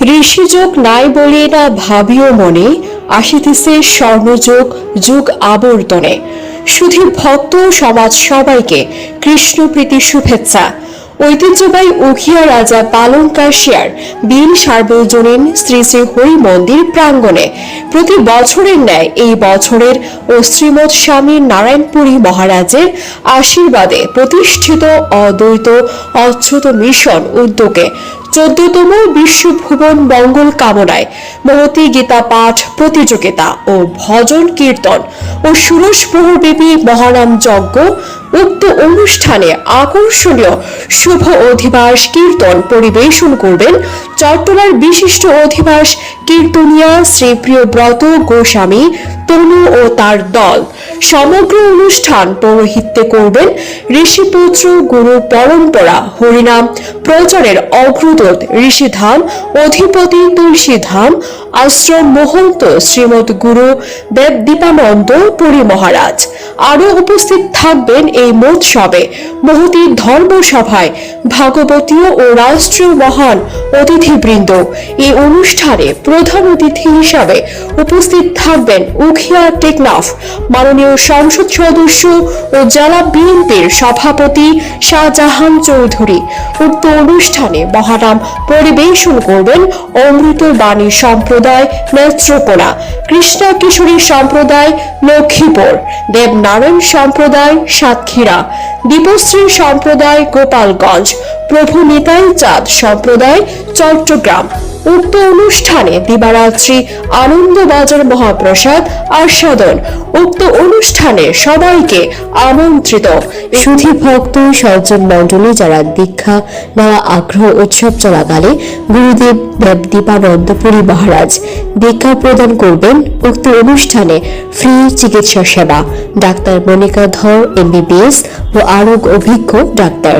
ঋষিযোগ নাই বলে না ভাবিও মনে, আসিতেছে স্বর্ণযোগ যুগ আবর্তনে। শুধু ভক্ত সমাজ সবাইকে কৃষ্ণপ্রীতি শুভেচ্ছা। ঐতিহ্যবাহী উখিয়া রাজা পালনকার শেয়ার বিল সার্বজনীন শ্রী শ্রী হরি মন্দির প্রাঙ্গণে প্রতি বছরের ন্যায় এই বছরের ও শ্রীমৎ স্বামী নারায়ণপুরী মহারাজের আশীর্বাদে প্রতিষ্ঠিত অদ্বৈত অচ্যুত মিশন উদ্যোগে 14তম বিশ্বভুবন মঙ্গল কামনায় মহতী গীতা পাঠ প্রতিযোগিতা ও ভজন কীর্তন ও ষোড়শ প্রহরব্যাপী মহানাম যজ্ঞ। উক্ত অনুষ্ঠানে আকর্ষণীয় শুভ অধিবাস কীর্তন পরিবেশন করবেন চট্টলার বিশিষ্ট অধিবাস কীর্তনিয়া শ্রী প্রিয়ব্রত গোস্বামী তনু ও তার দল। সমগ্র অনুষ্ঠান পৌরোহিত্যে করবেন ঋষিপুত্র গুরু পরম্পরা হরিনাম প্রচারের অগ্রদূত ঋষিধাম অধিপতি তুলসীধাম আশ্রম মহন্ত শ্রীমৎ গুরু দেবদীপানন্দ পুরী মহারাজ। আরো উপস্থিত থাকবেন এই মহোৎসবে মহতী ধর্মসভায় ভাগবতীয় ও রাষ্ট্রীয় মহান অতিথিবৃন্দ। এই অনুষ্ঠানে প্রধান অতিথি হিসাবে উপস্থিত থাকবেন উখিয়া টেকনাফ মাননীয় সংসদ সদস্য ও জেলা বিএনপির সভাপতি শাহজাহান চৌধুরী। উক্ত অনুষ্ঠানে মহানাম পরিবেশন করবেন অমৃত বাণী সম্প্রদায় নেত্রকোনা, কৃষ্ণা কিশোরী সম্প্রদায় লক্ষ্মীপুর, দেবনারায়ণ সম্প্রদায় সাতক্ষীরা, দীপশ্রী সম্প্রদায় গোপালগঞ্জ, প্রভু নিতাই চাঁদ সম্প্রদায় চট্টগ্রাম। উক্ত অনুষ্ঠানে দিবারাত্রি আনন্দবাজার মহাপ্রসাদ আস্বাদন। উক্ত অনুষ্ঠানে সবাইকে আমন্ত্রিত। সুধী ভক্ত সজ্জন মণ্ডলী যারা দীক্ষা নেওয়া আগ্রহ উৎসব চলাকালে গুরুদেব দেবদীপানন্দ পুরী মহারাজ দীক্ষা প্রদান করবেন। উক্ত অনুষ্ঠানে ফ্রি চিকিৎসা সেবা, ডাক্তার মনিকা ধর MBBS ও আরো অভিজ্ঞ ডাক্তার।